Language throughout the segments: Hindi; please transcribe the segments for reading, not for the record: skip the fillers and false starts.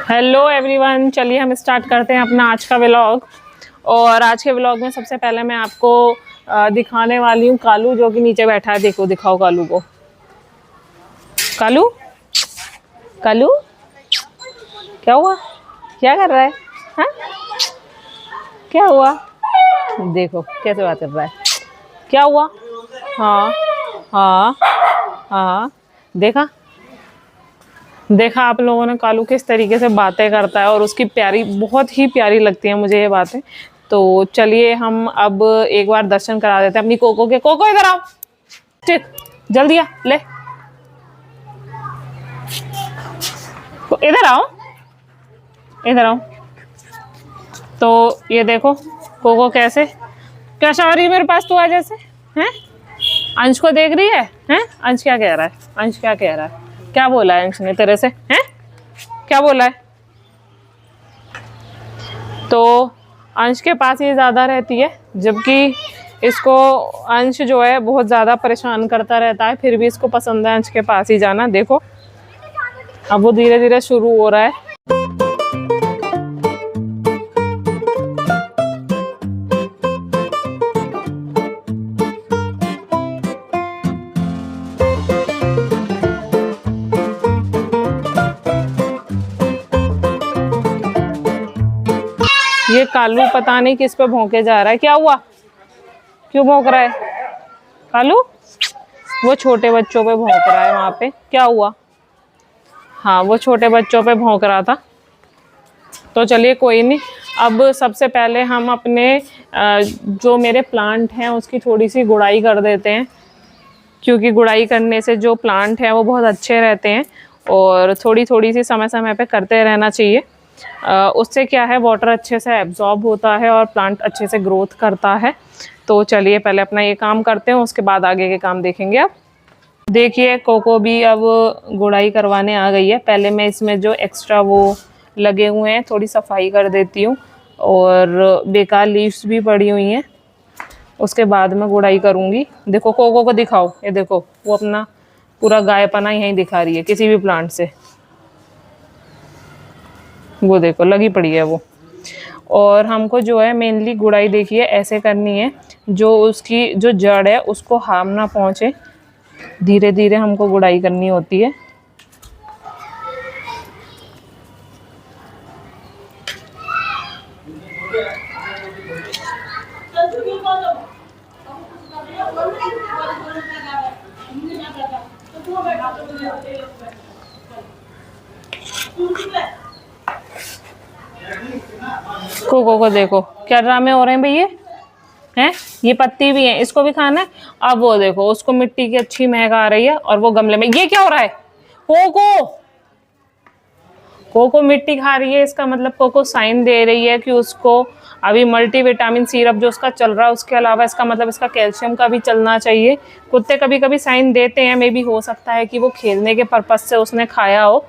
हेलो एवरीवन, चलिए हम स्टार्ट करते हैं अपना आज का व्लॉग। और आज के व्लॉग में सबसे पहले मैं आपको दिखाने वाली हूँ कालू, जो कि नीचे बैठा है। देखो, दिखाओ कालू को। कालू, कालू क्या हुआ? क्या कर रहा है? हाँ, क्या हुआ? देखो कैसे बात कर रहा है। क्या हुआ? हाँ हाँ हाँ, देखा देखा आप लोगों ने कालू किस तरीके से बातें करता है, और उसकी प्यारी, बहुत ही प्यारी लगती है मुझे ये बातें। तो चलिए हम अब एक बार दर्शन करा देते हैं अपनी कोको के। कोको इधर आओ, ठीक, जल्दी आ ले, इधर आओ, इधर आओ। तो ये देखो कोको कैसे, कैसा आ रही है मेरे पास तू आज जैसे हैं। अंश को देख रही है? अंश क्या कह रहा है? अंश क्या कह रहा है? क्या बोला है अंश ने तेरे से? हैं, क्या बोला है? तो अंश के पास ये ज़्यादा रहती है, जबकि इसको अंश जो है बहुत ज़्यादा परेशान करता रहता है, फिर भी इसको पसंद है अंश के पास ही जाना। देखो अब वो धीरे धीरे शुरू हो रहा है। ये कालू पता नहीं किस पे भौंके जा रहा है। क्या हुआ? क्यों भौंक रहा है कालू? वो छोटे बच्चों पे भौंक रहा है वहां पे। क्या हुआ? हाँ, वो छोटे बच्चों पे भौंक रहा था। तो चलिए कोई नहीं। अब सबसे पहले हम अपने जो मेरे प्लांट हैं उसकी थोड़ी सी गुड़ाई कर देते हैं, क्योंकि गुड़ाई करने से जो प्लांट हैं वो बहुत अच्छे रहते हैं, और थोड़ी थोड़ी सी समय समय पे करते रहना चाहिए। उससे क्या है, वाटर अच्छे से एब्जॉर्ब होता है और प्लांट अच्छे से ग्रोथ करता है। तो चलिए पहले अपना ये काम करते हैं, उसके बाद आगे के काम देखेंगे। अब देखिए कोको भी अब गुड़ाई करवाने आ गई है। पहले मैं इसमें जो एक्स्ट्रा वो लगे हुए हैं थोड़ी सफाई कर देती हूँ, और बेकार लीव्स भी पड़ी हुई हैं, उसके बाद में गुड़ाई करूँगी। देखो कोको को दिखाओ, ये देखो वो अपना पूरा गायपना यहीं दिखा रही है किसी भी प्लांट से। वो देखो लगी पड़ी है वो। और हमको जो है मेनली गुड़ाई देखिए ऐसे करनी है, जो उसकी जो जड़ है उसको हार्म ना पहुँचे, धीरे धीरे हमको गुड़ाई करनी होती है। कोको को देखो क्या ड्रामे हो रहे हैं भैया हैं। ये पत्ती भी है, इसको भी खाना है। अब वो देखो उसको मिट्टी की अच्छी महक आ रही है, और वो गमले में ये क्या हो रहा है? कोको, कोको मिट्टी खा रही है, इसका मतलब कोको साइन दे रही है कि उसको अभी मल्टीविटामिन सिरप जो उसका चल रहा है, उसके अलावा इसका मतलब इसका कैल्शियम का भी चलना चाहिए। कुत्ते कभी कभी साइन देते हैं, मे भी हो सकता है कि वो खेलने के पर्पज से उसने खाया हो,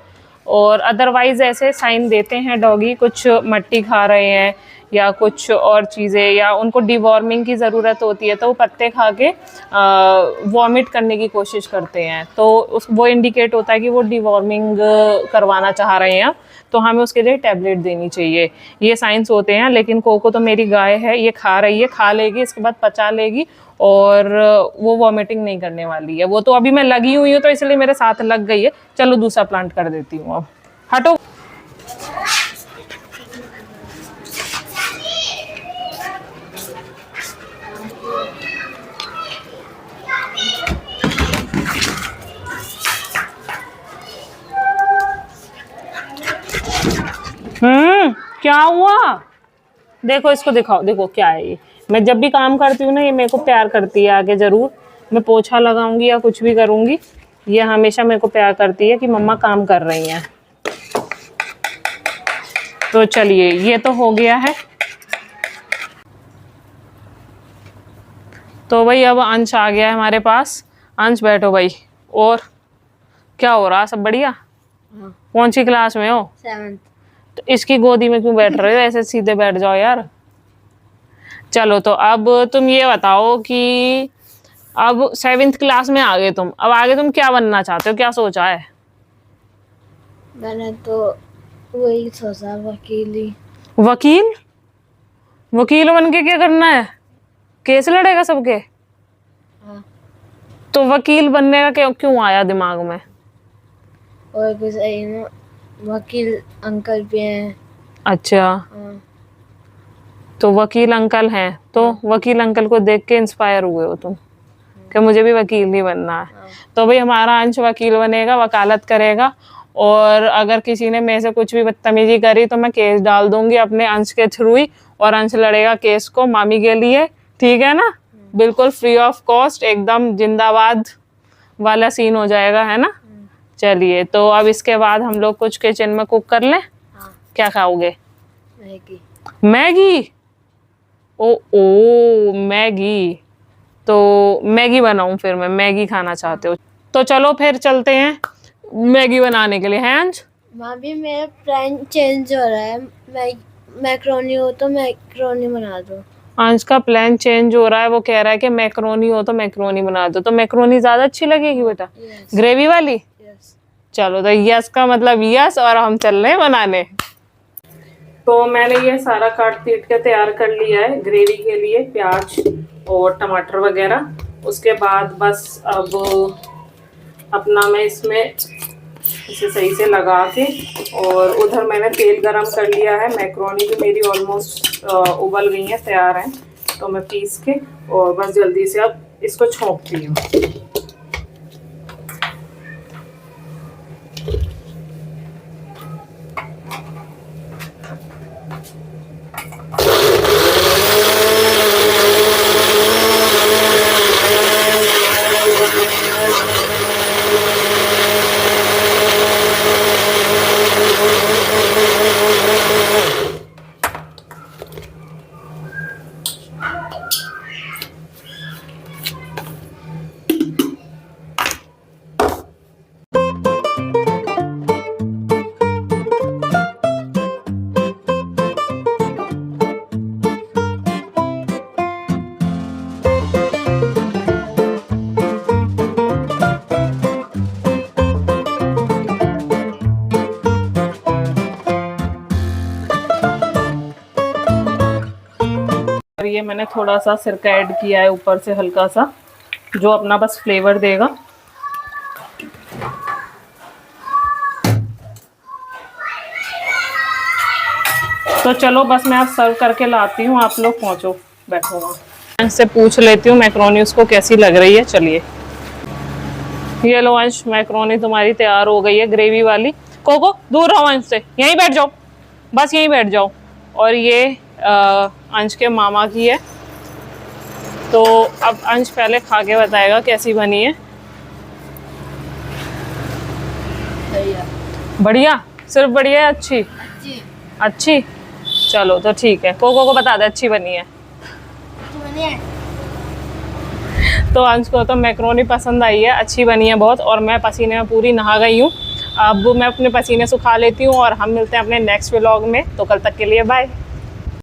और अदरवाइज ऐसे साइन देते हैं डॉगी, कुछ मट्टी खा रहे हैं या कुछ और चीज़ें, या उनको डिवॉर्मिंग की ज़रूरत होती है तो वो पत्ते खा के वॉमिट करने की कोशिश करते हैं, तो वो इंडिकेट होता है कि वो डिवॉर्मिंग करवाना चाह रहे हैं, तो हमें उसके लिए टैबलेट देनी चाहिए। ये साइंस होते हैं। लेकिन कोको तो मेरी गाय है, ये खा रही है, खा लेगी, इसके बाद पचा लेगी, और वो वॉमिटिंग नहीं करने वाली है। वो तो अभी मैं लगी हुई हूँ तो इसलिए मेरे साथ लग गई है। चलो दूसरा प्लांट कर देती हूँ। अब हटो। क्या हुआ? देखो इसको दिखाओ, देखो क्या है ये। मैं जब भी काम करती हूँ ना, ये मेरे को प्यार करती है आगे। जरूर मैं पोछा लगाऊंगी या कुछ भी करूंगी, ये हमेशा मेरे को प्यार करती है कि मम्मा काम कर रही हैं। तो चलिए ये तो हो गया है। तो भाई अब अंश आ गया है हमारे पास। अंश बैठो भाई। और क्या हो रहा, सब बढ़िया? कौन सी क्लास में हो? 7th। तो इसकी गोदी में क्यों बैठ रहे हो? ऐसे सीधे बैठ जाओ यार। चलो तो अब तुम ये बताओ कि अब 7th क्लास में आ गए तुम, अब आगे तुम क्या बनना चाहते हो? क्या सोचा है? मैंने तो वही सोचा वकीली। वकील? वकील बन के क्या करना है? केस लड़ेगा सबके? हाँ। तो वकील बनने का क्यों क्यों आया दिमाग में? और कुछ आई ना, वकील अंकल भी हैं। अच्छा, हाँ। तो वकील अंकल हैं, तो वकील अंकल को देख के इंस्पायर हुए हो तुम कि मुझे भी वकील ही बनना है। हाँ। तो भाई हमारा अंश वकील बनेगा, वकालत करेगा, और अगर किसी ने मेरे से कुछ भी बदतमीजी करी तो मैं केस डाल दूंगी अपने अंश के थ्रू ही, और अंश लड़ेगा केस को मामी के लिए। ठीक है ना? बिल्कुल फ्री ऑफ कॉस्ट, एकदम जिंदाबाद वाला सीन हो जाएगा, है ना? चलिए, तो अब इसके बाद हम लोग कुछ किचन में कुक कर लें। हाँ। क्या खाओगे? मैगी। मैगी? ओ मैगी, तो मैगी बनाऊं फिर? मैं मैगी खाना चाहते हो तो चलो फिर चलते हैं मैगी बनाने के लिए, हैं अंश? भाभी मेरा प्लान चेंज हो रहा है, मैक्रोनी हो तो मैक्रोनी बना दो। अंश का प्लान चेंज हो रहा है, वो कह रहा है कि मैक्रोनी हो तो मैक्रोनी बना दो। तो मैक्रोनी ज्यादा अच्छी लगेगी बेटा, यस। ग्रेवी वाली? यस। चलो, तो यस का मतलब यस, और हम चल रहे हैं बनाने। तो मैंने ये सारा काट पीट के तैयार कर लिया है ग्रेवी के लिए, प्याज और टमाटर वगैरह। उसके बाद बस अब अपना मैं इसमें इसे सही से लगा के, और उधर मैंने तेल गरम कर लिया है। मैक्रोनी भी मेरी ऑलमोस्ट उबल गई हैं, तैयार हैं। तो मैं पीस के और बस जल्दी से अब इसको छोंकती हूँ। और ये मैंने थोड़ा सा सिरका ऐड किया है ऊपर से, हल्का सा, जो अपना बस फ्लेवर देगा। तो चलो बस मैं अब सर्व करके लाती हूँ, आप लोग पहुँचो, बैठो वहाँ। अंश से पूछ लेती हूँ मैक्रोनी उसको कैसी लग रही है। चलिए, ये लो अंश, मैक्रोनी तुम्हारी तैयार हो गई है, ग्रेवी वाली। कोको दूर रहो अंश से, यहीं बैठ जाओ, बस यहीं बैठ जाओ। और ये अंश के मामा की है। तो अब अंश पहले खा के बताएगा कैसी बनी है। बढ़िया? सिर्फ बढ़िया है? अच्छी? अच्छी। अच्छी? चलो तो ठीक है, कोको को बता दे अच्छी बनी है। तो अंश को तो मैक्रोनी पसंद आई है, अच्छी बनी है बहुत, और मैं पसीने में पूरी नहा गई हूँ। अब मैं अपने पसीने सुखा लेती हूँ, और हम मिलते हैं अपने नेक्स्ट व्लॉग में। तो कल तक के लिए बाय।